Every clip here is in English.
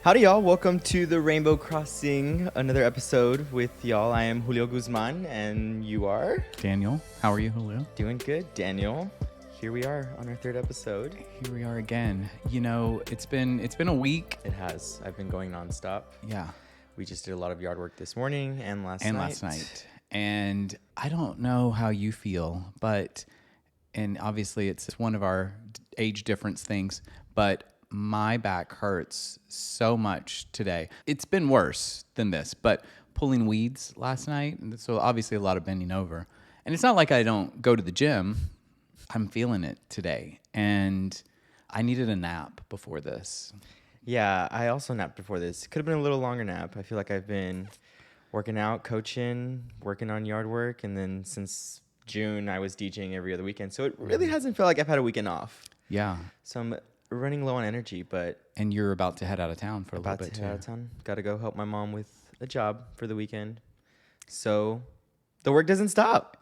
Howdy, y'all. Welcome to the Rainbow Crossing, another episode with y'all. I am Julio Guzman, and you are? Daniel. How are you, Julio? Doing good, Daniel. Here we are on our third episode. Here we are again. You know, it's been a week. It has. I've been going nonstop. Yeah. We just did a lot of yard work this morning and last night. And I don't know how you feel, and obviously it's one of our age difference things, but my back hurts so much today. It's been worse than this, but pulling weeds last night, so obviously a lot of bending over. And it's not like I don't go to the gym. I'm feeling it today, and I needed a nap before this. Yeah, I also napped before this. Could have been a little longer nap. I feel like I've been working out, coaching, working on yard work, and then since June, I was DJing every other weekend. So it really hasn't felt like I've had a weekend off. Yeah. So I'm running low on energy, but... And you're about to head out of town for a little bit, too. About to head out of town. Got to go help my mom with a job for the weekend. So the work doesn't stop.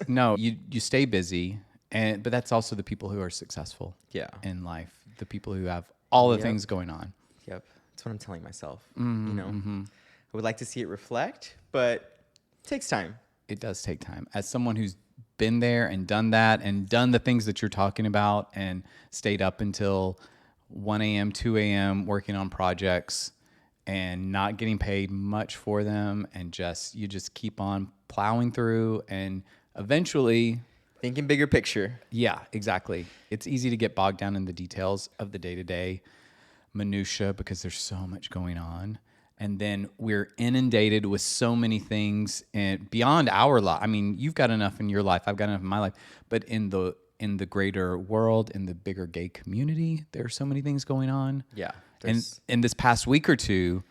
No, you stay busy, but that's also the people who are successful in life, the people who have all the things going on. Yep. That's what I'm telling myself. I would like to see it reflect, but it takes time. It does take time. As someone who's been there and done that and done the things that you're talking about and stayed up until 1 a.m., 2 a.m. working on projects and not getting paid much for them, and you just keep on plowing through, and eventually... Thinking bigger picture. Yeah, exactly. It's easy to get bogged down in the details of the day-to-day minutia because there's so much going on. And then we're inundated with so many things and beyond our life. I mean, you've got enough in your life. I've got enough in my life. But in the greater world, in the bigger gay community, there are so many things going on. Yeah. And in this past week or two,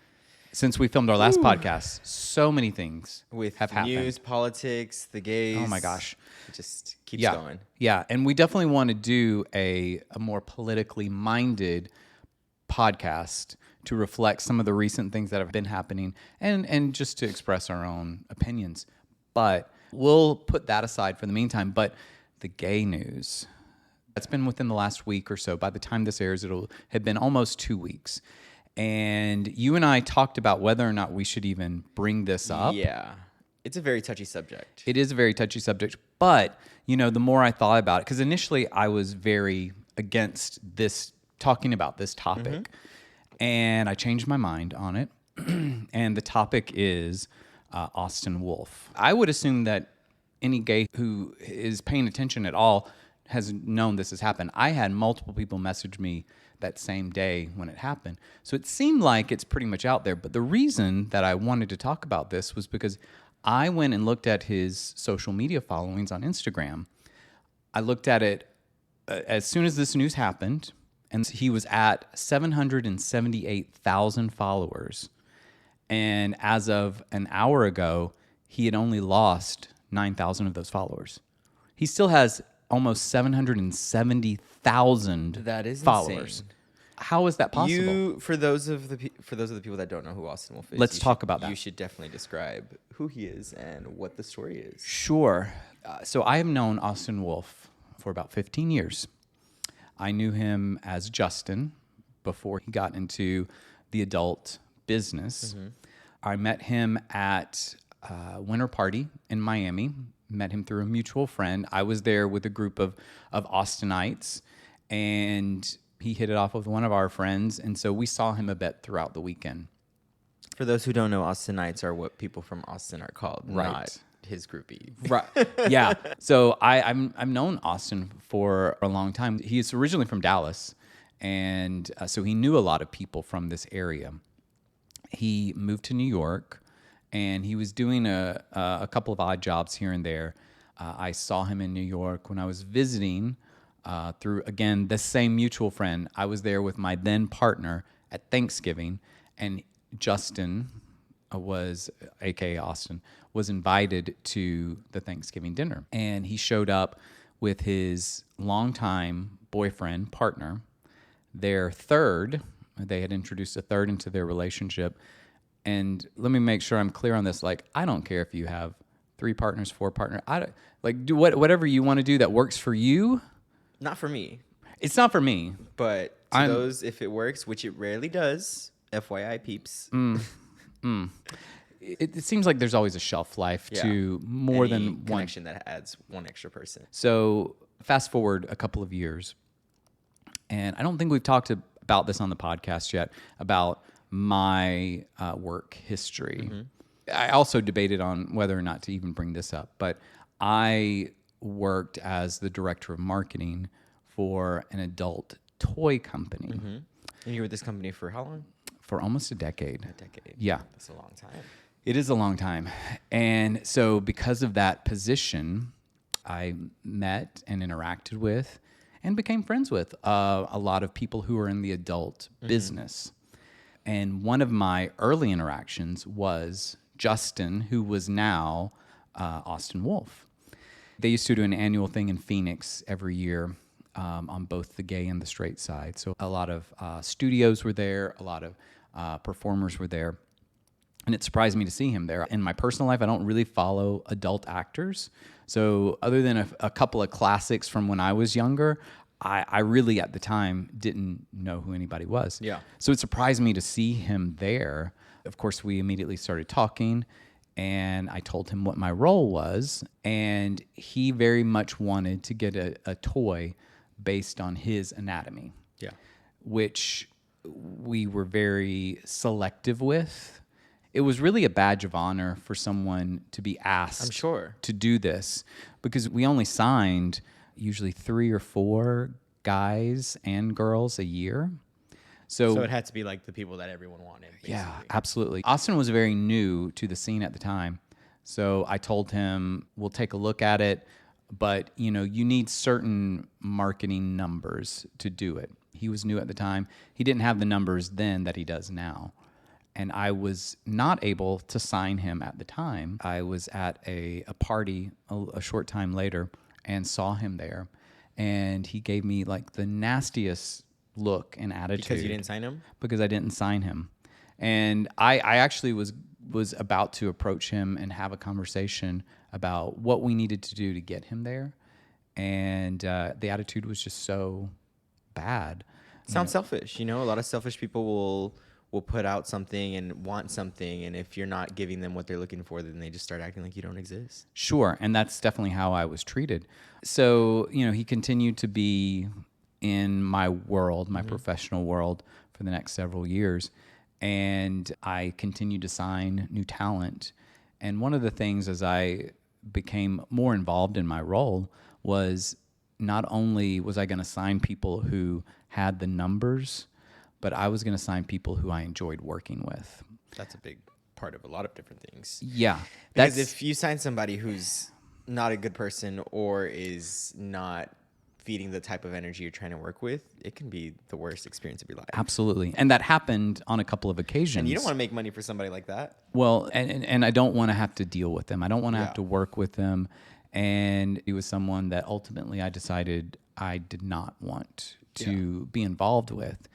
since we filmed our last podcast, so many things have happened. News, politics, the gays. Oh my gosh. It just keeps going. Yeah. And we definitely want to do a more politically minded podcast to reflect some of the recent things that have been happening and just to express our own opinions. But we'll put that aside for the meantime. But the gay news, that's been within the last week or so. By the time this airs, it'll have been almost 2 weeks. And you and I talked about whether or not we should even bring this up. Yeah. It's a very touchy subject. It is a very touchy subject. But, the more I thought about it, because initially I was very against talking about this topic. And I changed my mind on it. And the topic is Austin Wolf. I would assume that any gay who is paying attention at all has known this has happened. I had multiple people message me that same day when it happened. So it seemed like it's pretty much out there. But the reason that I wanted to talk about this was because I went and looked at his social media followings on Instagram. I looked at it as soon as this news happened, and he was at 778,000 followers. And as of an hour ago, he had only lost 9,000 of those followers. He still has almost 770,000 That is followers. Insane. How is that possible? For those of the people that don't know who Austin Wolf is, Let's talk about that. You should definitely describe who he is and what the story is. Sure. So I have known Austin Wolf for about 15 years. I knew him as Justin before he got into the adult business. I met him at a winter party in Miami. Met him through a mutual friend. I was there with a group of Austinites, and he hit it off with one of our friends, and so we saw him a bit throughout the weekend. For those who don't know, Austinites are what people from Austin are called, Right. not his groupie. Right. Yeah. So I've known Austin for a long time. He's originally from Dallas, and so he knew a lot of people from this area. He moved to New York, and he was doing a couple of odd jobs here and there. I saw him in New York when I was visiting through, again, the same mutual friend. I was there with my then partner at Thanksgiving, and Justin a.k.a. Austin, was invited to the Thanksgiving dinner. And he showed up with his longtime boyfriend, partner, their third. They had introduced a third into their relationship. And let me make sure I'm clear on this. Like, I don't care if you have 3 partners, 4 partners. Do whatever you want to do that works for you. Not for me. It's not for me. But to those, if it works, which it rarely does, FYI, peeps. It seems like there's always a shelf life to more Any than one connection that adds one extra person. So fast forward a couple of years, and I don't think we've talked about this on the podcast yet, about my work history. I also debated on whether or not to even bring this up, but I worked as the director of marketing for an adult toy company And you were with this company for how long? for almost a decade. A decade. Yeah. That's a long time. It is a long time. And so because of that position, I met and interacted with and became friends with a lot of people who are in the adult business. And one of my early interactions was Justin, who was now Austin Wolf. They used to do an annual thing in Phoenix every year on both the gay and the straight side. So a lot of studios were there, a lot of performers were there. And it surprised me to see him there. In my personal life, I don't really follow adult actors. So other than a couple of classics from when I was younger, I really at the time didn't know who anybody was. Yeah. So it surprised me to see him there. Of course, we immediately started talking, and I told him what my role was. And he very much wanted to get a toy based on his anatomy. Yeah. Which we were very selective with. It was really a badge of honor for someone to be asked I'm sure. to do this, because we only signed usually 3 or 4 guys and girls a year. So it had to be like the people that everyone wanted, basically. Yeah, absolutely. Austin was very new to the scene at the time. So I told him, we'll take a look at it, but you need certain marketing numbers to do it. He was new at the time. He didn't have the numbers then that he does now. And I was not able to sign him at the time. I was at a party a short time later and saw him there. And he gave me like the nastiest look and attitude. Because you didn't sign him? Because I didn't sign him. And I actually was about to approach him and have a conversation about what we needed to do to get him there. And the attitude was just so bad. Sounds selfish. A lot of selfish people will put out something and want something, and if you're not giving them what they're looking for, then they just start acting like you don't exist. Sure, and that's definitely how I was treated. So, he continued to be in my world, my professional world, for the next several years, and I continued to sign new talent. And one of the things as I became more involved in my role was not only was I going to sign people who had the numbers, but I was going to sign people who I enjoyed working with. That's a big part of a lot of different things. Yeah. Because if you sign somebody who's not a good person or is not feeding the type of energy you're trying to work with, it can be the worst experience of your life. Absolutely. And that happened on a couple of occasions. And you don't want to make money for somebody like that. Well, and I don't want to have to deal with them. I don't want to have to work with them. And it was someone that ultimately I decided I did not want to be involved with.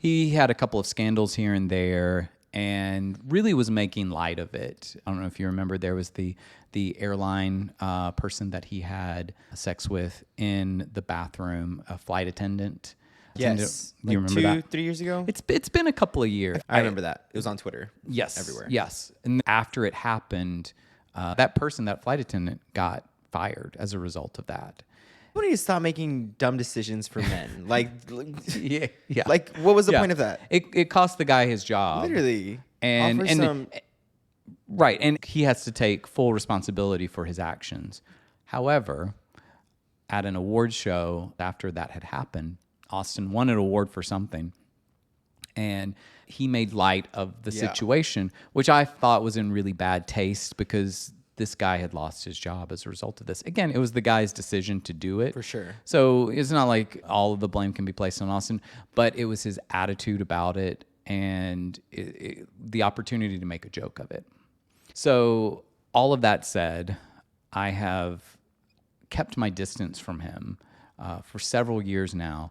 He had a couple of scandals here and there and really was making light of it. I don't know if you remember, there was the airline person that he had sex with in the bathroom, a flight attendant. Yes. Do you remember that? 3 years ago? It's been a couple of years. I remember that. It was on Twitter. Yes. Everywhere. Yes. And after it happened, that flight attendant, got fired as a result of that. We need to stop making dumb decisions for men. Like, Yeah. like, what was the point of that? It cost the guy his job. Literally. And Offer some. Right, and he has to take full responsibility for his actions. However, at an award show after that had happened, Austin won an award for something, and he made light of the situation, which I thought was in really bad taste because this guy had lost his job as a result of this. Again, it was the guy's decision to do it. For sure. So it's not like all of the blame can be placed on Austin, but it was his attitude about it and the opportunity to make a joke of it. So all of that said, I have kept my distance from him for several years now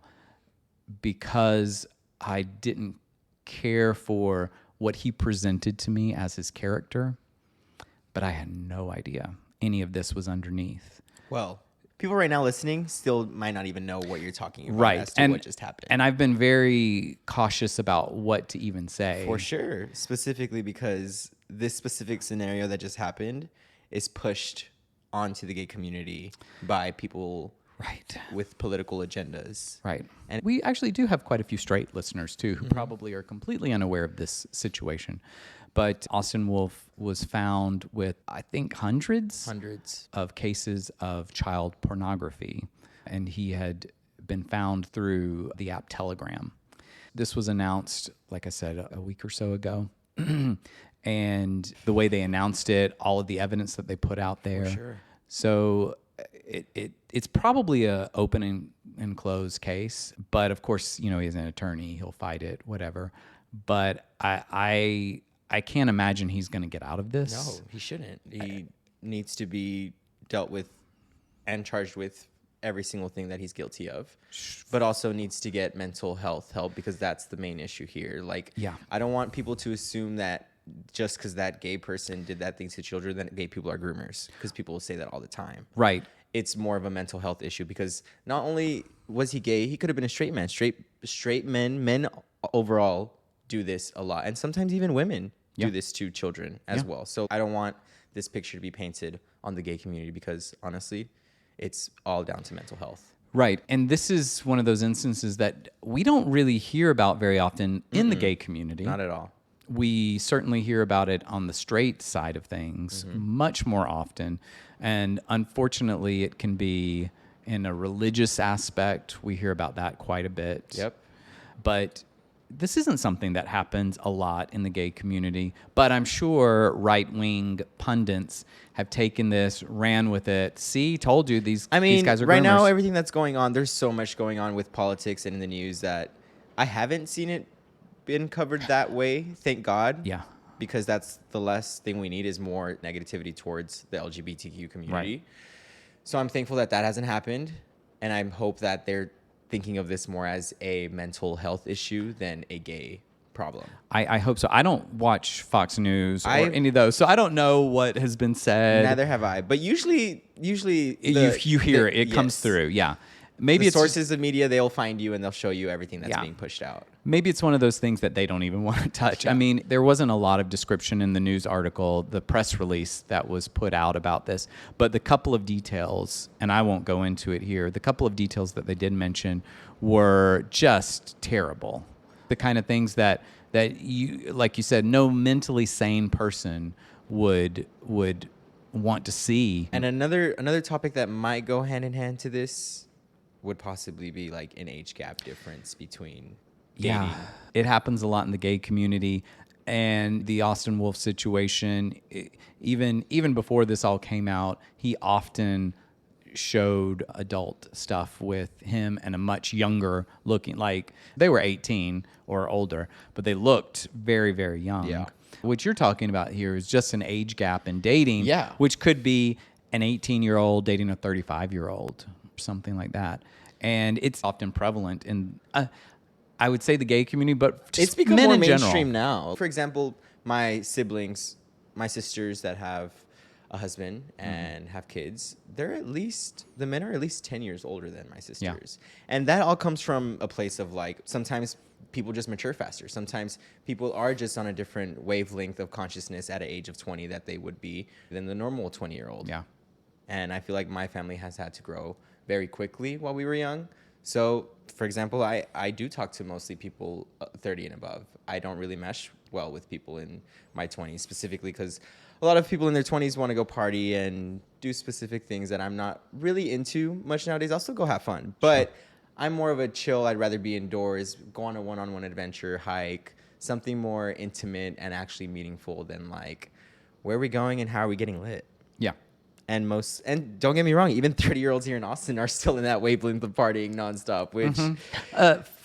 because I didn't care for what he presented to me as his character, but I had no idea any of this was underneath. Well, people right now listening still might not even know what you're talking about Right. as to what just happened. And I've been very cautious about what to even say. For sure, specifically because this specific scenario that just happened is pushed onto the gay community by people Right. with political agendas. Right. And We actually do have quite a few straight listeners, too, who probably are completely unaware of this situation. But Austin Wolf was found with, I think, hundreds of cases of child pornography. And he had been found through the app Telegram. This was announced, like I said, a week or so ago. And the way they announced it, all of the evidence that they put out there. sure. So it's probably a open and closed case, but of course, you know, he's an attorney, he'll fight it, whatever. But I can't imagine he's going to get out of this. No, he shouldn't. He needs to be dealt with and charged with every single thing that he's guilty of, but also needs to get mental health help because that's the main issue here. Like, Yeah. I don't want people to assume that just because that gay person did that thing to children, that gay people are groomers, because people will say that all the time. Right. It's more of a mental health issue because not only was he gay, he could have been a straight man. Straight men overall do this a lot, and sometimes even women do this to children as well. So I don't want this picture to be painted on the gay community because honestly, it's all down to mental health. Right. And this is one of those instances that we don't really hear about very often in the gay community. Not at all. We certainly hear about it on the straight side of things much more often. And unfortunately, it can be in a religious aspect. We hear about that quite a bit. Yep. But this isn't something that happens a lot in the gay community. But I'm sure right-wing pundits have taken this, ran with it. See, told you these guys are right now, groomers. everything that's going on, there's so much going on with politics and in the news that I haven't seen it been covered that way. Thank God. Yeah. Because that's the last thing we need is more negativity towards the LGBTQ community. Right. So I'm thankful that hasn't happened. And I hope that they're thinking of this more as a mental health issue than a gay problem. I hope so. I don't watch Fox News or I- any of those, so I don't know what has been said. Neither have I. But usually You hear it. It comes yes. through. Yeah. Maybe The it's sources of media, they'll find you and they'll show you everything that's Yeah. being pushed out. Maybe it's one of those things that they don't even want to touch. I mean, there wasn't a lot of description in the news article, the press release that was put out about this, but the couple of details, and I won't go into it here, the couple of details that they did mention were just terrible. The kind of things that you, like you said, no mentally sane person would want to see. And another topic that might go hand in hand to this would possibly be like an age gap difference between dating. Yeah, it happens a lot in the gay community, and the Austin Wolf situation. Even before this all came out, he often showed adult stuff with him and a much younger looking, like they were 18 or older, but they looked very, very young. Yeah. What you're talking about here is just an age gap in dating, Yeah. which could be an 18-year-old dating a 35-year-old, something like that. And it's often prevalent in, I would say, the gay community, but just It's become men more in mainstream general. now. For example, my siblings, my sisters that have a husband and have kids, the men are at least 10 years older than my sisters. And that all comes from a place of like, sometimes people just mature faster. Sometimes people are just on a different wavelength of consciousness at an age of 20 that they would be than the normal 20-year-old. Yeah. And I feel like my family has had to grow very quickly while we were young. So, for example, I do talk to mostly people 30 and above. I don't really mesh well with people in my 20s, specifically because a lot of people in their 20s want to go party and do specific things that I'm not really into much nowadays. I'll still go have fun, but I'm more of a chill. I'd rather be indoors, go on a one-on-one adventure, hike, something more intimate and actually meaningful than like, where are we going and how are we getting lit? Yeah. And don't get me wrong, even 30-year-olds here in Austin are still in that wavelength of partying nonstop, which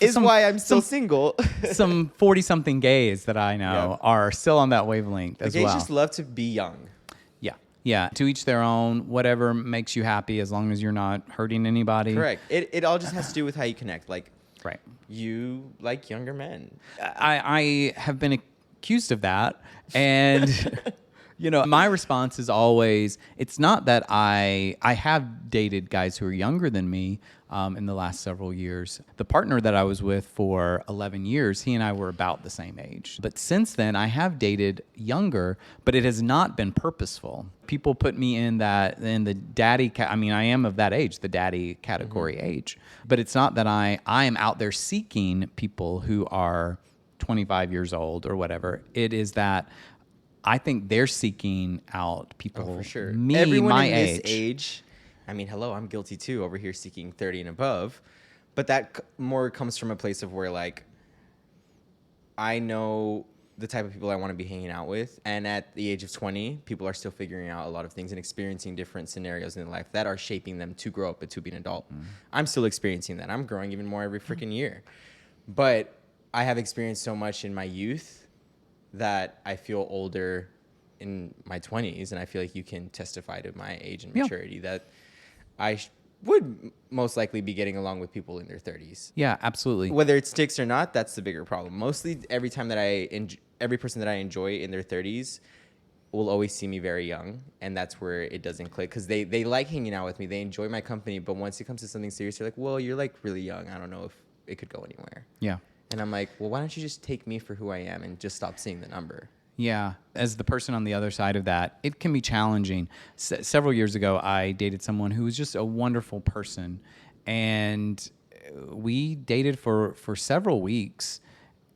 is why I'm still single. Some 40-something gays that I know are still on that wavelength as Gays well. just love to be young. Yeah. Yeah. To each their own, whatever makes you happy as long as you're not hurting anybody. Correct. It all just has to do with how you connect. Like, Right. you like younger men. I have been accused of that. And My response is always, it's not that I have dated guys who are younger than me in the last several years. The partner that I was with for 11 years, he and I were about the same age. But since then, I have dated younger, but it has not been purposeful. People put me in the daddy, I mean, I am of that age, the daddy category age. But it's not that I am out there seeking people who are 25 years old or whatever. It is that I think they're seeking out people, For sure. me, Everyone my in this age. age, I mean, hello, I'm guilty too over here seeking 30 and above. But that more comes from a place of where, like, I know the type of people I want to be hanging out with. And at the age of 20, people are still figuring out a lot of things and experiencing different scenarios in life that are shaping them to grow up and to be an adult. I'm still experiencing that. I'm growing even more every freaking year. But I have experienced so much in my youth that I feel older in my 20s, and I feel like you can testify to my age and maturity that I would most likely be getting along with people in their 30s. Yeah, absolutely. Whether it sticks or not, that's the bigger problem. Mostly every time that every person that I enjoy in their 30s will always see me very young, and that's where it doesn't click, because they like hanging out with me. They enjoy my company, but once it comes to something serious, they're like, well, you're like really young. I don't know if it could go anywhere. Yeah. And I'm like, well, why don't you just take me for who I am and just stop seeing the number? Yeah. As the person on the other side of that, it can be challenging. Several years ago, I dated someone who was just a wonderful person. And we dated for several weeks.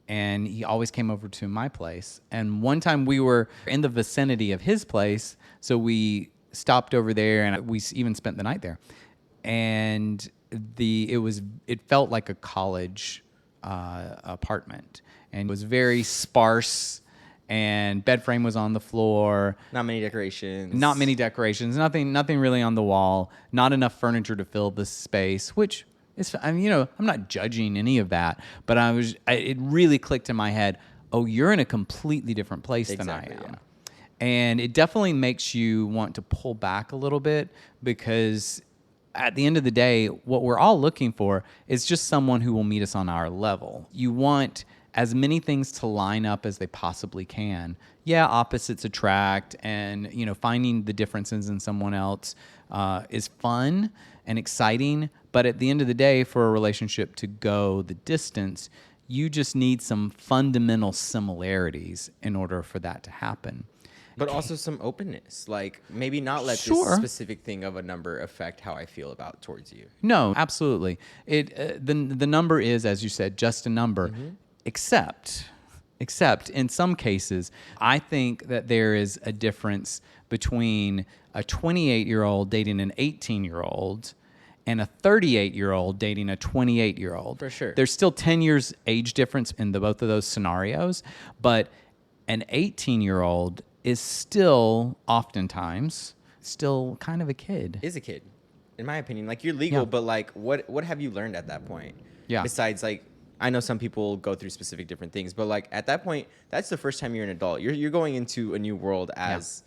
And he always came over to my place. And one time we were in the vicinity of his place. So we stopped over there and we even spent the night there. And it felt like a college apartment. And it was very sparse. And bed frame was on the floor. Not many decorations. Nothing really on the wall. Not enough furniture to fill the space, which is, I mean, I'm not judging any of that, but it really clicked in my head. Oh, you're in a completely different place than I am. Yeah. And it definitely makes you want to pull back a little bit, because at the end of the day, what we're all looking for is just someone who will meet us on our level. You want as many things to line up as they possibly can. Yeah, opposites attract, and finding the differences in someone else is fun and exciting. But at the end of the day, for a relationship to go the distance, you just need some fundamental similarities in order for that to happen. But also some openness, like maybe not let Sure. this specific thing of a number affect how I feel towards you. No, absolutely. The number is, as you said, just a number. Except in some cases, I think that there is a difference between a 28-year-old dating an 18-year-old and a 38-year-old dating a 28-year-old. For sure. There's still 10 years age difference in both of those scenarios, but an 18-year-old is still oftentimes still kind of a kid. Is a kid, in my opinion. Like, you're legal, Yeah. but like, what have you learned at that point? Yeah. Besides, like, I know some people go through specific different things, but like at that point, that's the first time you're an adult. You're going into a new world as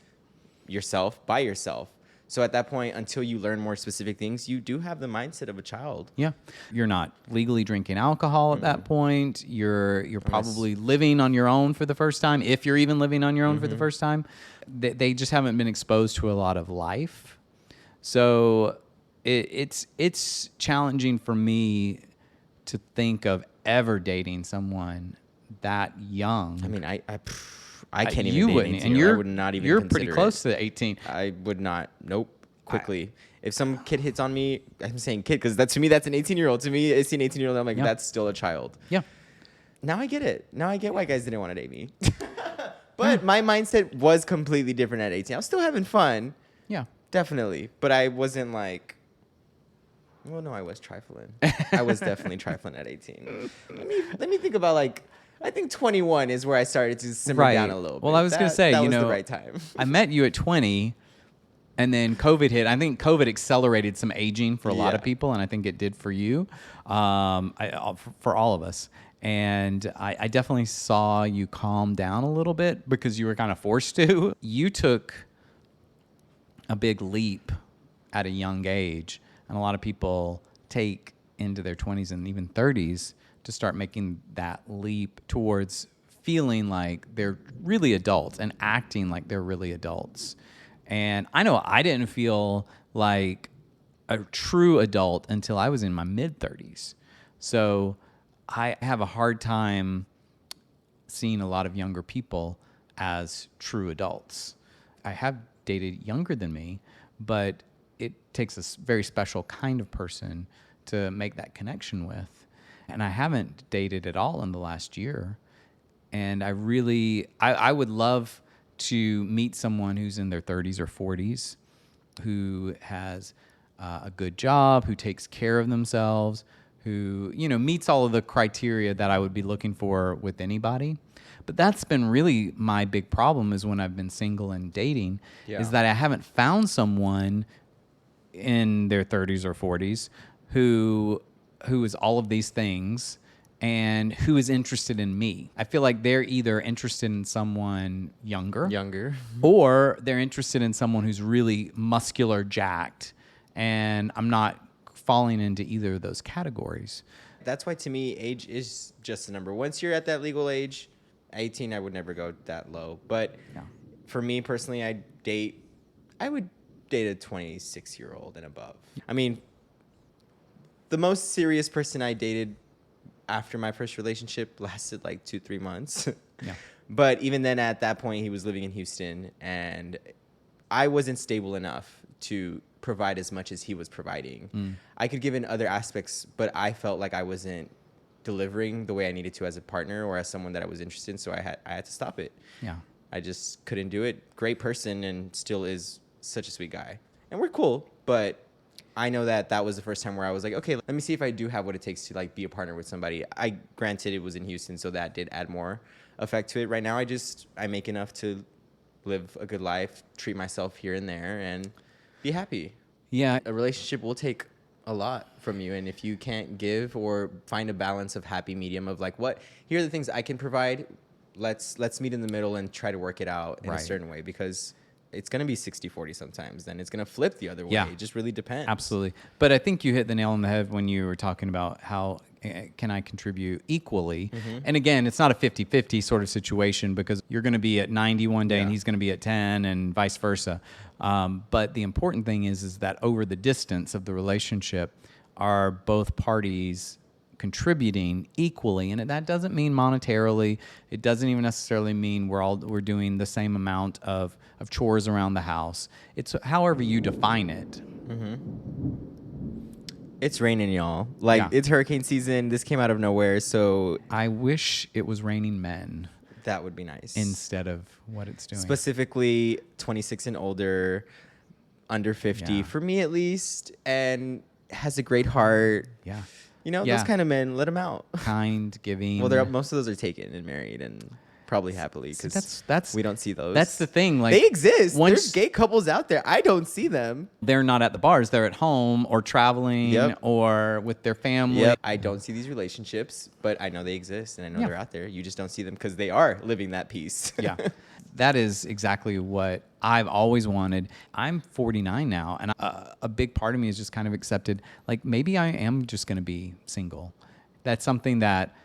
yourself, by yourself. So at that point, until you learn more specific things, you do have the mindset of a child. Yeah. You're not legally drinking alcohol at that point. You're probably living on your own for the first time, if you're even living on your own for the first time. They just haven't been exposed to a lot of life. So it's challenging for me to think of ever dating someone that young. I mean, I can't even you date wouldn't, 18 and year old. I would not even you're consider pretty close it. to 18. I would not. Nope. Quickly. If some kid hits on me, I'm saying kid, because to me, that's an 18-year-old. To me, I see an 18-year-old, I'm like, Yeah. that's still a child. Yeah. Now I get it. Now I get why guys didn't want to date me. But my mindset was completely different at 18. I was still having fun, Yeah. definitely. But I wasn't like, well, no, I was trifling. I was definitely trifling at 18. Let me think about, like, I think 21 is where I started to simmer down a little bit. Well, I was going to say, that was the right time. I met you at 20, and then COVID hit. I think COVID accelerated some aging for a lot of Yeah. people, and I think it did for you, for all of us. And I definitely saw you calm down a little bit because you were kind of forced to. You took a big leap at a young age, and a lot of people take into their 20s and even 30s to start making that leap towards feeling like they're really adults and acting like they're really adults. And I know I didn't feel like a true adult until I was in my mid 30s. So I have a hard time seeing a lot of younger people as true adults. I have dated younger than me, but it takes a very special kind of person to make that connection with. And I haven't dated at all in the last year. And I would love to meet someone who's in their 30s or 40s, who has a good job, who takes care of themselves, who, meets all of the criteria that I would be looking for with anybody. But that's been really my big problem is when I've been single and dating, is that I haven't found someone in their 30s or 40s who is all of these things and who is interested in me. I feel like they're either interested in someone younger, or they're interested in someone who's really muscular, jacked, and I'm not falling into either of those categories. That's why to me, age is just a number. Once you're at that legal age, 18, I would never go that low. But for me personally, I would date a 26-year-old and above. I mean, the most serious person I dated after my first relationship lasted like 2-3 months. Yeah. But even then, at that point, he was living in Houston, and I wasn't stable enough to provide as much as he was providing. I could give in other aspects, but I felt like I wasn't delivering the way I needed to as a partner or as someone that I was interested in, so I had to stop it. Yeah. I just couldn't do it. Great person, and still is such a sweet guy. And we're cool, but I know that was the first time where I was like, okay, let me see if I do have what it takes to like be a partner with somebody. Granted it was in Houston, so that did add more effect to it. Right now, I make enough to live a good life, treat myself here and there, and be happy. Yeah. A relationship will take a lot from you, and if you can't give or find a balance of happy medium of like, here are the things I can provide, let's meet in the middle and try to work it out in a certain way, because it's going to be 60-40 sometimes. Then it's going to flip the other way. It just really depends. Absolutely. But I think you hit the nail on the head when you were talking about how can I contribute equally. And again, it's not a 50-50 sort of situation, because you're going to be at 90 one day and he's going to be at 10 and vice versa. But the important thing is that over the distance of the relationship, are both parties contributing equally, and that doesn't mean monetarily. It doesn't even necessarily mean we're doing the same amount of chores around the house. It's however you define it. It's raining, y'all. It's hurricane season. This came out of nowhere, so I wish it was raining men. That would be nice. Instead of what it's doing. Specifically 26 and older, under 50, for me at least, and has a great heart. Yeah. Those kind of men, let them out. Kind, giving. Well, most of those are taken and married and probably happily, because that's we don't see those. That's the thing. Like, they exist. There's gay couples out there. I don't see them. They're not at the bars. They're at home or traveling or with their family. I don't see these relationships, but I know they exist, and I know they're out there. You just don't see them because they are living that piece. That is exactly what I've always wanted. I'm 49 now, and a big part of me is just kind of accepted, like, maybe I am just going to be single. That's something that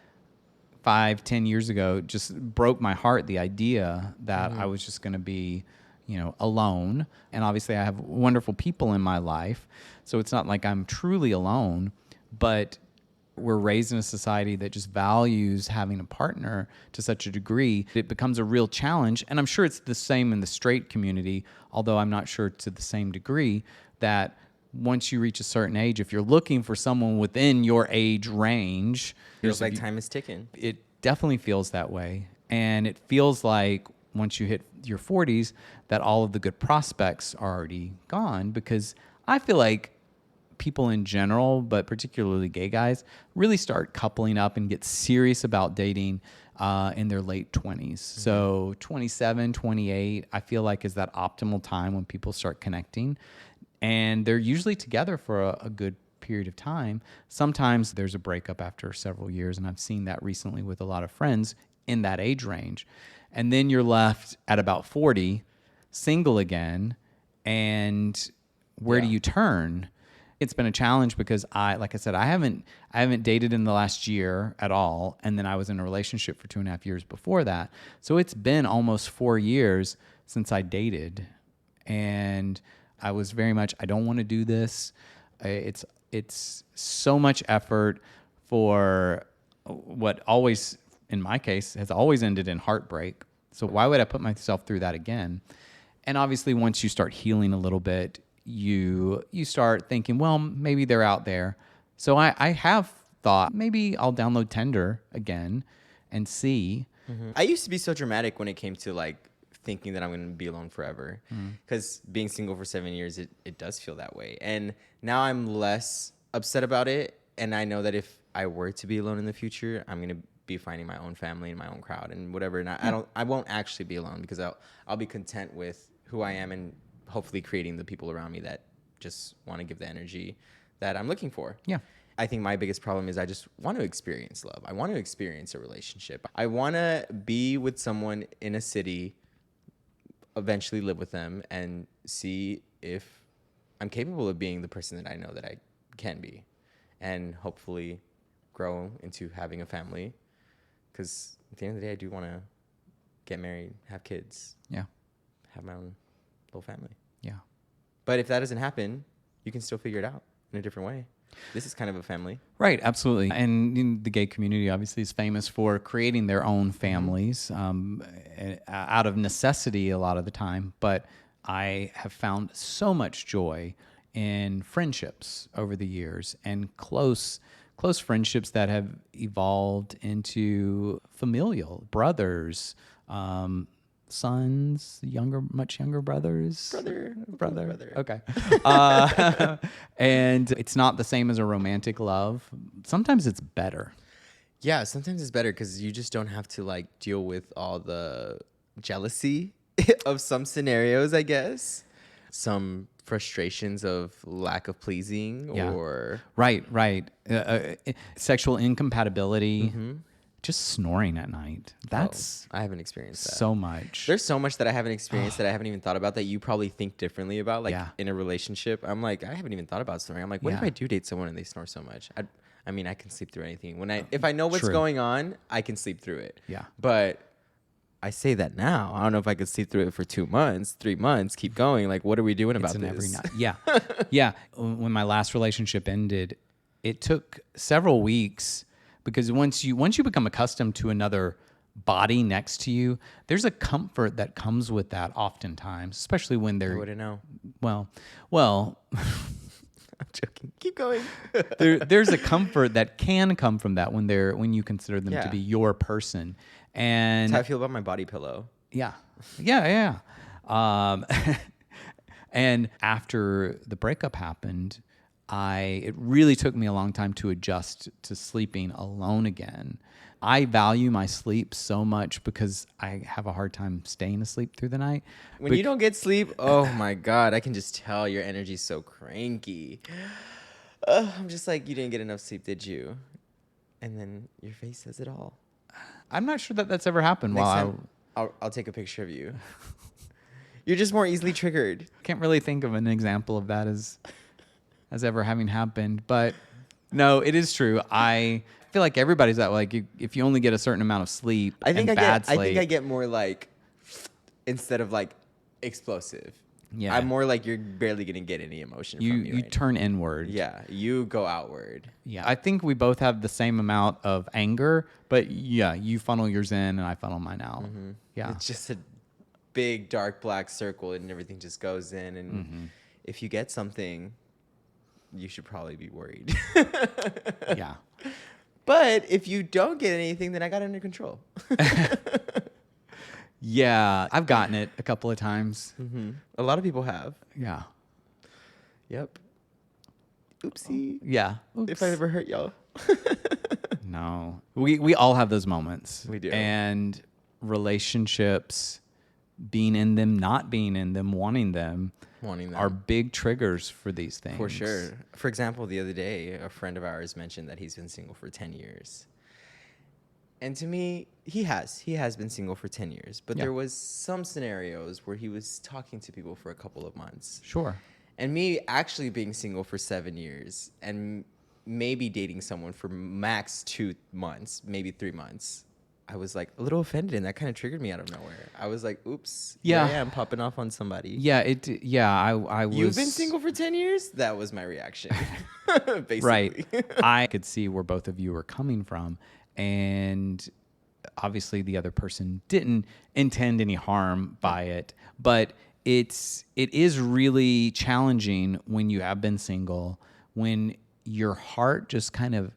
5-10 years ago just broke my heart, the idea that I was just going to be, alone. And obviously I have wonderful people in my life, so it's not like I'm truly alone, but we're raised in a society that just values having a partner to such a degree, it becomes a real challenge. And I'm sure it's the same in the straight community, although I'm not sure to the same degree, that once you reach a certain age, if you're looking for someone within your age range, Feels like time is ticking. It definitely feels that way. And it feels like once you hit your 40s, that all of the good prospects are already gone, because I feel like people in general, but particularly gay guys, really start coupling up and get serious about dating in their late 20s. So 27, 28, I feel like is that optimal time when people start connecting. And they're usually together for a good period of time. Sometimes there's a breakup after several years, and I've seen that recently with a lot of friends in that age range. And then you're left at about 40, single again, and where do you turn? It's been a challenge because like I said, I haven't dated in the last year at all. And then I was in a relationship for 2.5 years before that. So it's been almost 4 years since I dated. And I was very much, I don't want to do this. It's so much effort for what always, in my case, has always ended in heartbreak. So why would I put myself through that again? And obviously, once you start healing a little bit, you start thinking, well, maybe they're out there. So I have thought maybe I'll download Tinder again and see. I used to be so dramatic when it came to like thinking that I'm going to be alone forever, because being single for 7 years, it does feel that way. And now I'm less upset about it. And I know that if I were to be alone in the future, I'm going to be finding my own family and my own crowd and whatever. And I won't actually be alone, because I'll be content with who I am and hopefully creating the people around me that just want to give the energy that I'm looking for. Yeah. I think my biggest problem is I just want to experience love. I want to experience a relationship. I want to be with someone in a city, eventually live with them, and see if I'm capable of being the person that I know that I can be, and hopefully grow into having a family. Because at the end of the day, I do want to get married, have kids, Yeah. have my own little family. Yeah. But if that doesn't happen, you can still figure it out in a different way. This is kind of a family. Right, absolutely. And the gay community obviously is famous for creating their own families out of necessity a lot of the time. But I have found so much joy in friendships over the years, and close friendships that have evolved into familial brothers, sons, much younger brothers. Brother. Okay. And it's not the same as a romantic love. Sometimes it's better. Yeah, sometimes it's better because you just don't have to like deal with all the jealousy of some scenarios, I guess. Some frustrations of lack of pleasing or... Right. Sexual incompatibility. Just snoring at night. That's I haven't experienced that. so much. There's so much that I haven't experienced that I haven't even thought about, that you probably think differently about, like in a relationship. I'm like, I haven't even thought about snoring. I'm like, what if I do date someone and they snore so much? I mean, I can sleep through anything. If I know what's going on, I can sleep through it. Yeah. But I say that now. I don't know if I could sleep through it for 2 months, 3 months, keep going. Like, what are we doing about this? Every night. Yeah. Yeah. When my last relationship ended, it took several weeks, because once you become accustomed to another body next to you, there's a comfort that comes with that oftentimes, especially when they're... I wouldn't know. Well, I'm joking. Keep going. there's a comfort that can come from that when you consider them to be your person. And that's how I feel about my body pillow. Yeah. And after the breakup happened, it really took me a long time to adjust to sleeping alone again. I value my sleep so much because I have a hard time staying asleep through the night. When you don't get sleep, oh my God, I can just tell your energy's so cranky. I'm just like, you didn't get enough sleep, did you? And then your face says it all. I'm not sure that that's ever happened. Next time, I'll take a picture of you. You're just more easily triggered. Can't really think of an example of that as ever having happened, but no, it is true. I feel like everybody's that way. Like, if you only get a certain amount of sleep, I think I get more like, instead of like explosive. Yeah, I'm more like, you're barely gonna get any emotion from me. You turn inward. Yeah, you go outward. Yeah, I think we both have the same amount of anger, but yeah, you funnel yours in and I funnel mine out. Mm-hmm. Yeah, it's just a big dark black circle and everything just goes in. And if you get something, you should probably be worried. Yeah. But if you don't get anything, then I got it under control. Yeah, I've gotten it a couple of times. Mm-hmm. A lot of people have. Yeah. Yep. Oopsie. Yeah. Oops. If I ever hurt y'all. No. We all have those moments. We do. And relationships, being in them, not being in them, wanting them are big triggers for these things. For sure. For example, the other day, a friend of ours mentioned that he's been single for 10 years. And to me, he has been single for 10 years. But there was some scenarios where he was talking to people for a couple of months. Sure. And me actually being single for 7 years and maybe dating someone for max 2 months, maybe 3 months, I was like a little offended, and that kind of triggered me out of nowhere. I was like, oops, here I Yeah. am popping off on somebody. I was. You've been single for 10 years? That was my reaction, basically. Right. I could see where both of you were coming from. And obviously the other person didn't intend any harm by it. But it is really challenging when you have been single, when your heart just kind of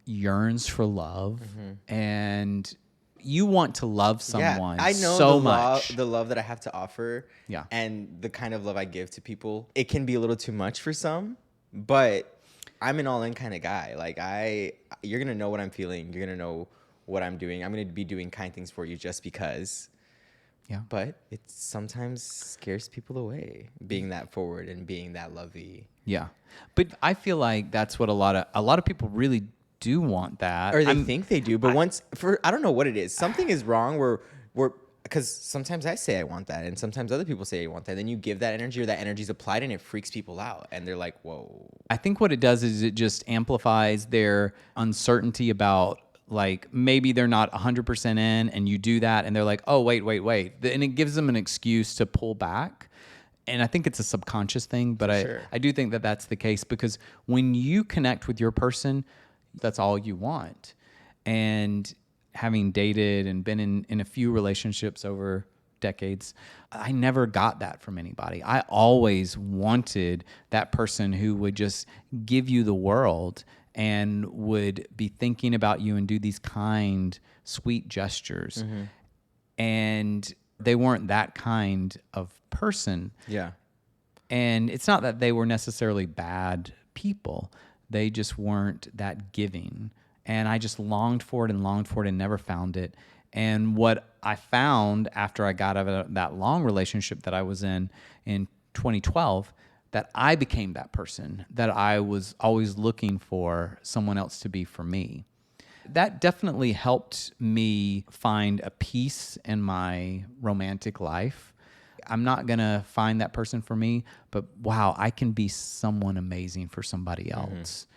yearns for love and you want to love someone I know so the much. the love that I have to offer, Yeah. and the kind of love I give to people. It can be a little too much for some, but I'm an all-in kind of guy. Like you're gonna know what I'm feeling. You're gonna know what I'm doing. I'm gonna be doing kind things for you just because. Yeah. But it sometimes scares people away, being that forward and being that lovey. Yeah. But I feel like that's what a lot of people really do want that. Or they think they do, but I don't know what it is. Something is wrong where because sometimes I say I want that, and sometimes other people say I want that. Then you give that energy, or that energy's applied, and it freaks people out, and they're like, "Whoa." I think what it does is it just amplifies their uncertainty about, like, maybe they're not 100% in, and you do that, and they're like, "Oh, wait," and it gives them an excuse to pull back. And I think it's a subconscious thing, but Sure. I do think that that's the case, because when you connect with your person, that's all you want. And having dated and been in a few relationships over decades, I never got that from anybody. I always wanted that person who would just give you the world and would be thinking about you and do these kind, sweet gestures. And they weren't that kind of person. Yeah. And it's not that they were necessarily bad people. They just weren't that giving. And I just longed for it and never found it. And what I found after I got out of that long relationship that I was in 2012, that I became that person that I was always looking for someone else to be for me. That definitely helped me find a peace in my romantic life. I'm not going to find that person for me, but wow, I can be someone amazing for somebody else.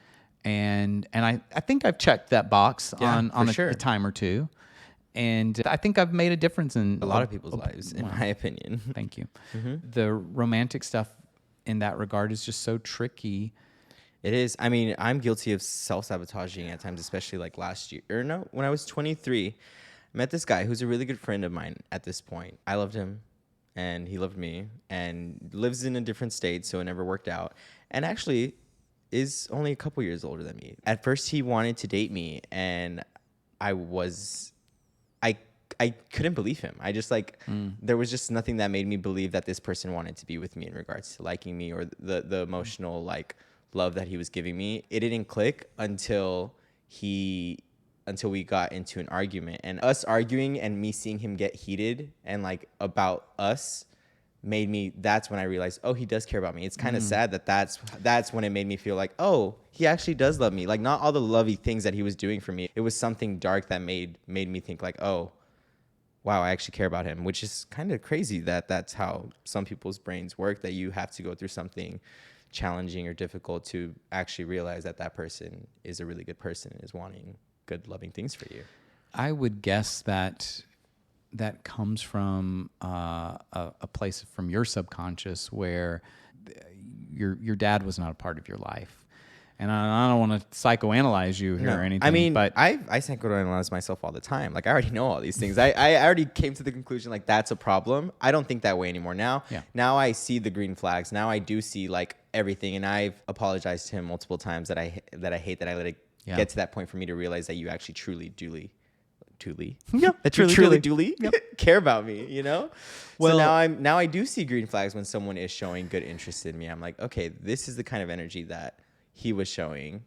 And I think I've checked that box on sure. a time or two. And I think I've made a difference in A lot of people's lives, in my opinion. Thank you. The romantic stuff in that regard is just so tricky. It is. I mean, I'm guilty of self-sabotaging at times, especially like last year. Or no, when I was 23, I met this guy who's a really good friend of mine at this point. I loved him, and he loved me, and lives in a different state, so it never worked out. And actually is only a couple years older than me. At first, he wanted to date me, and I couldn't believe him. I just there was just nothing that made me believe that this person wanted to be with me in regards to liking me, or the emotional love that he was giving me. It didn't click until we got into an argument, and us arguing and me seeing him get heated and about us that's when I realized, oh, he does care about me. It's kind of sad that's when it made me feel like, oh, he actually does love me. Like, not all the lovey things that he was doing for me. It was something dark that made me think like, oh, wow, I actually care about him, which is kind of crazy that that's how some people's brains work, that you have to go through something challenging or difficult to actually realize that that person is a really good person and is wanting good, loving things for you. I would guess that comes from a place from your subconscious where your dad was not a part of your life. And I don't want to psychoanalyze you here or anything. I mean, but I psychoanalyze myself all the time. Like, I already know all these things. I already came to the conclusion, like, that's a problem. I don't think that way anymore now. Yeah. Now I see the green flags. Now I do see everything. And I've apologized to him multiple times that I hate that I let it get to that point for me to realize that you actually truly care about me, you know? Well, so now I do see green flags when someone is showing good interest in me. I'm like, okay, this is the kind of energy that he was showing.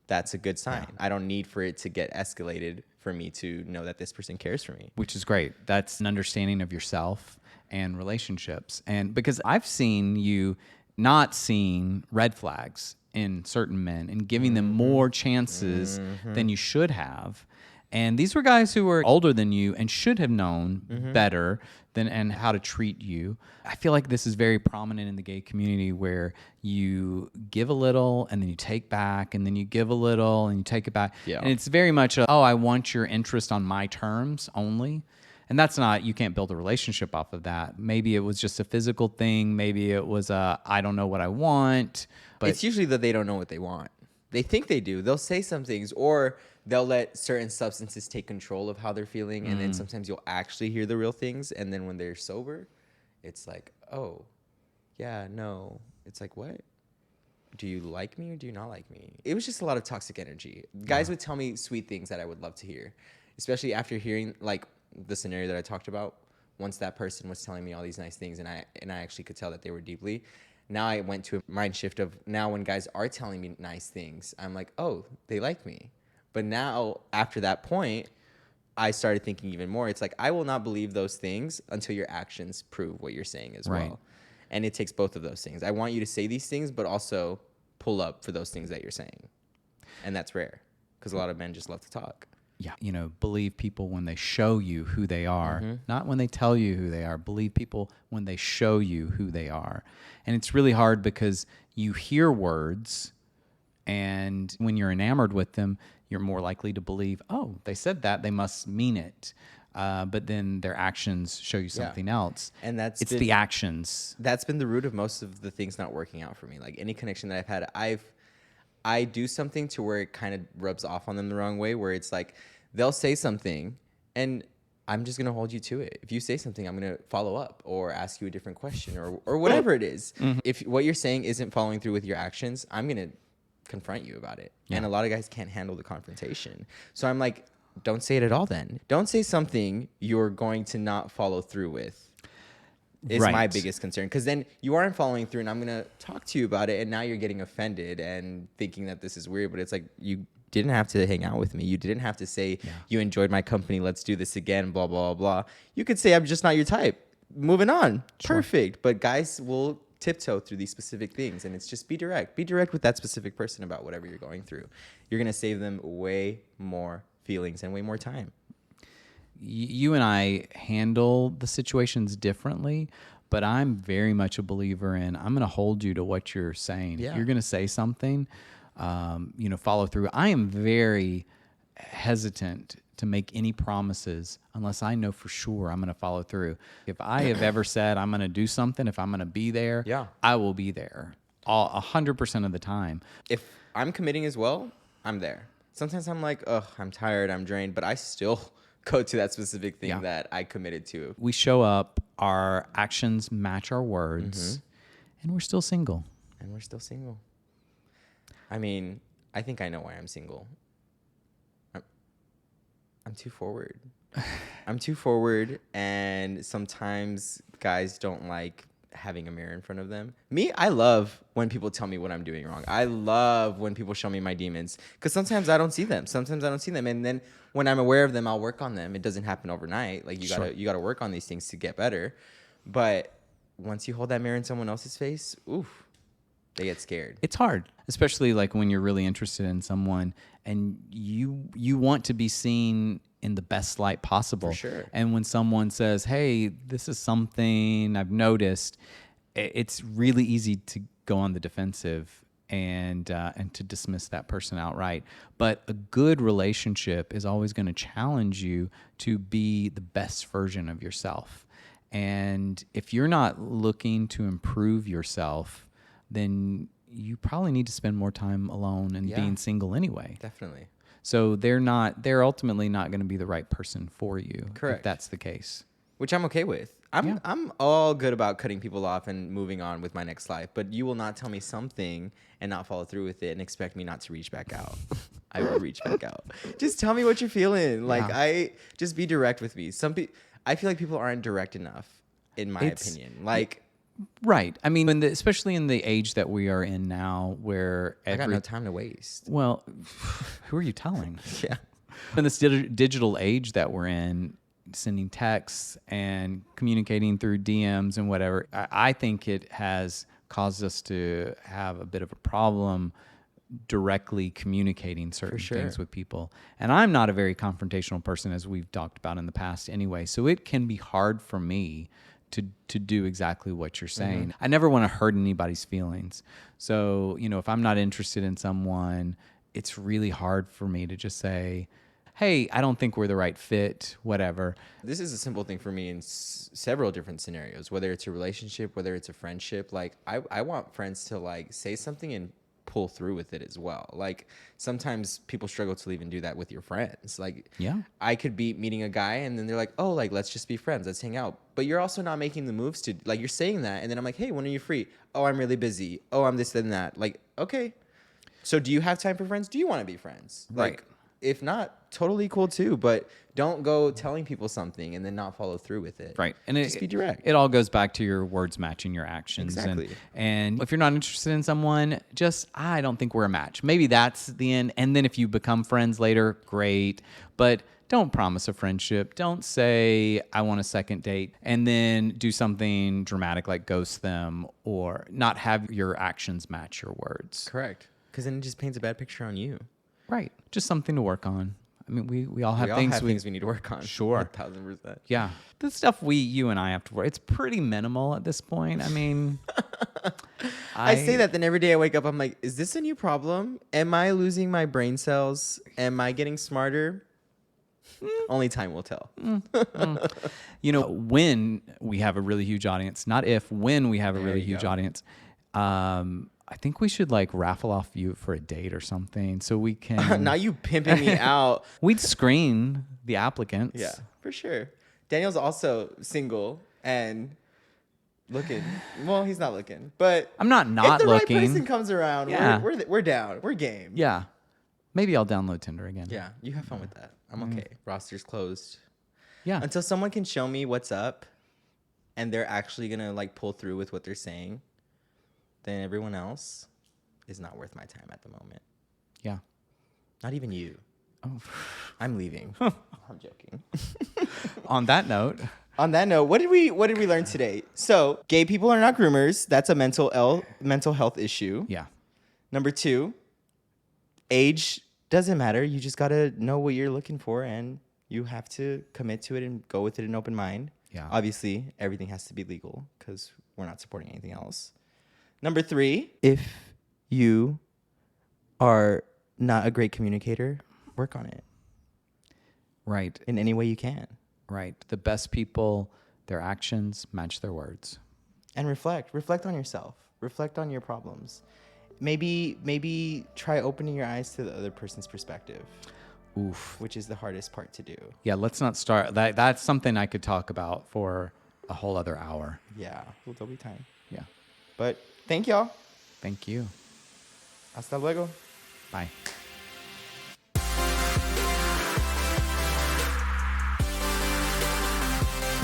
That's a good sign. I don't need for it to get escalated for me to know that this person cares for me. Which is great. That's an understanding of yourself and relationships. And because I've seen you not seeing red flags in certain men and giving them more chances than you should have. And these were guys who were older than you and should have known better than and how to treat you. I feel like this is very prominent in the gay community where you give a little and then you take back and then you give a little and you take it back. Yeah. And it's very much a, oh, I want your interest on my terms only. And that's not, you can't build a relationship off of that. Maybe it was just a physical thing. Maybe it was a, I don't know what I want. But It's usually that they don't know what they want. They think they do. They'll say some things, or they'll let certain substances take control of how they're feeling. And then sometimes you'll actually hear the real things. And then when they're sober, it's like, oh, yeah, no. It's like, what? Do you like me or do you not like me? It was just a lot of toxic energy. Guys would tell me sweet things that I would love to hear, especially after hearing like the scenario that I talked about. Once that person was telling me all these nice things and I actually could tell that they were deeply. Now I went to a mind shift of now when guys are telling me nice things, I'm like, oh, they like me. But now after that point, I started thinking even more. It's like, I will not believe those things until your actions prove what you're saying as Right. well. And it takes both of those things. I want you to say these things, but also pull up for those things that you're saying. And that's rare because a lot of men just love to talk. yeah, you know, believe people when they show you who they are, not when they tell you who they are. Believe people when they show you who they are. And it's really hard because you hear words, and when you're enamored with them, you're more likely to believe, oh, they said that, they must mean it. But then their actions show you something else. And it's the actions. That's been the root of most of the things not working out for me. Like any connection that I've had, I do something to where it kind of rubs off on them the wrong way, where it's like they'll say something and I'm just going to hold you to it. If you say something, I'm going to follow up or ask you a different question or whatever it is. If what you're saying isn't following through with your actions, I'm going to confront you about it. Yeah. And a lot of guys can't handle the confrontation. So I'm like, don't say it at all then. Don't say something you're going to not follow through with. Is Right. my biggest concern, because then you aren't following through and I'm going to talk to you about it and now you're getting offended and thinking that this is weird, but it's like you didn't have to hang out with me. You didn't have to say you enjoyed my company. Let's do this again, blah, blah, blah. You could say I'm just not your type. Moving on. Sure. Perfect. But guys will tiptoe through these specific things, and it's just be direct. Be direct with that specific person about whatever you're going through. You're going to save them way more feelings and way more time. You and I handle the situations differently, but I'm very much a believer in I'm going to hold you to what you're saying. Yeah. If you're going to say something, follow through. I am very hesitant to make any promises unless I know for sure I'm going to follow through. If I have ever said I'm going to do something, if I'm going to be there, I will be there 100% of the time. If I'm committing as well, I'm there. Sometimes I'm like, oh, I'm tired, I'm drained, but I still go to that specific thing that I committed to. We show up, our actions match our words, and we're still single. And we're still single. I mean, I think I know why I'm single. I'm too forward. I'm too forward, and sometimes guys don't like having a mirror in front of them. Me, I love when people tell me what I'm doing wrong. I love when people show me my demons, because sometimes I don't see them. And then when I'm aware of them, I'll work on them. It doesn't happen overnight. Like you gotta work on these things to get better. But once you hold that mirror in someone else's face, oof, they get scared. It's hard, especially like when you're really interested in someone and you want to be seen in the best light possible. For sure. And when someone says, hey, this is something I've noticed, it's really easy to go on the defensive and to dismiss that person outright. But a good relationship is always going to challenge you to be the best version of yourself. And if you're not looking to improve yourself, then you probably need to spend more time alone and being single anyway. Definitely. So they're ultimately not going to be the right person for you. Correct. If that's the case. Which I'm okay with. I'm all good about cutting people off and moving on with my next life, but you will not tell me something and not follow through with it and expect me not to reach back out. I will reach back out. Just tell me what you're feeling. Like just be direct with me. I feel like people aren't direct enough, in my opinion. Like, right. I mean, especially in the age that we are in now, where I got no time to waste. Well, who are you telling? Yeah. In this digital age that we're in, sending texts and communicating through DMs and whatever, I think it has caused us to have a bit of a problem directly communicating certain sure. things with people. And I'm not a very confrontational person, as we've talked about in the past anyway. So it can be hard for me to do exactly what you're saying. I never want to hurt anybody's feelings. So, you know, if I'm not interested in someone, it's really hard for me to just say, hey, I don't think we're the right fit, whatever. This is a simple thing for me in several different scenarios, whether it's a relationship, whether it's a friendship. Like I want friends to like say something and pull through with it as well. Like sometimes people struggle to even do that with your friends. Like Yeah. I could be meeting a guy and then they're like, oh, like let's just be friends, let's hang out. But you're also not making the moves to, like, you're saying that and then I'm like, hey, when are you free? Oh, I'm really busy. Oh, I'm this and that. Like, okay. So do you have time for friends? Do you want to be friends? Right. Like, if not, totally cool too. But don't go telling people something and then not follow through with it. Right. And just be direct. It all goes back to your words matching your actions. Exactly. And if you're not interested in someone, just, I don't think we're a match. Maybe that's the end. And then if you become friends later, great. But don't promise a friendship. Don't say, I want a second date, and then do something dramatic like ghost them or not have your actions match your words. Correct. Because then it just paints a bad picture on you. Right. Just something to work on. I mean, we all have We all things have things we need to work on. Sure. 1,000%. Yeah. The stuff you and I have to work, it's pretty minimal at this point. I mean, I say that, then every day I wake up, I'm like, is this a new problem? Am I losing my brain cells? Am I getting smarter? Only time will tell. You know, when we have a really huge audience, not if, when we have a There really you huge go. audience, I think we should like raffle off you for a date or something so we can. Now you pimping me out. We'd screen the applicants. Yeah, for sure. Daniel's also single and looking. Well, he's not looking, but I'm not if the looking. right person comes around, Yeah. we're down. We're game. Yeah. Maybe I'll download Tinder again. Yeah, you have fun with that. I'm okay. Roster's closed. Yeah. Until someone can show me what's up and they're actually going to like pull through with what they're saying, then everyone else is not worth my time at the moment. Yeah. Not even you. Oh. I'm leaving. I'm joking. On that note, On that note, what did we learn today? So, gay people are not groomers. That's a mental health issue. yeah. Number 2, age doesn't matter. You just got to know what you're looking for and you have to commit to it and go with it in an open mind. Yeah. Obviously, everything has to be legal because we're not supporting anything else. Number 3, if you are not a great communicator, work on it Right. in any way you can. Right. The best people, their actions match their words. And reflect on yourself, reflect on your problems. Maybe try opening your eyes to the other person's perspective, Oof. which is the hardest part to do. Yeah, let's not start. That's something I could talk about for a whole other hour. Yeah, well, there'll be time. Yeah. But thank y'all. Thank you. Hasta luego. Bye.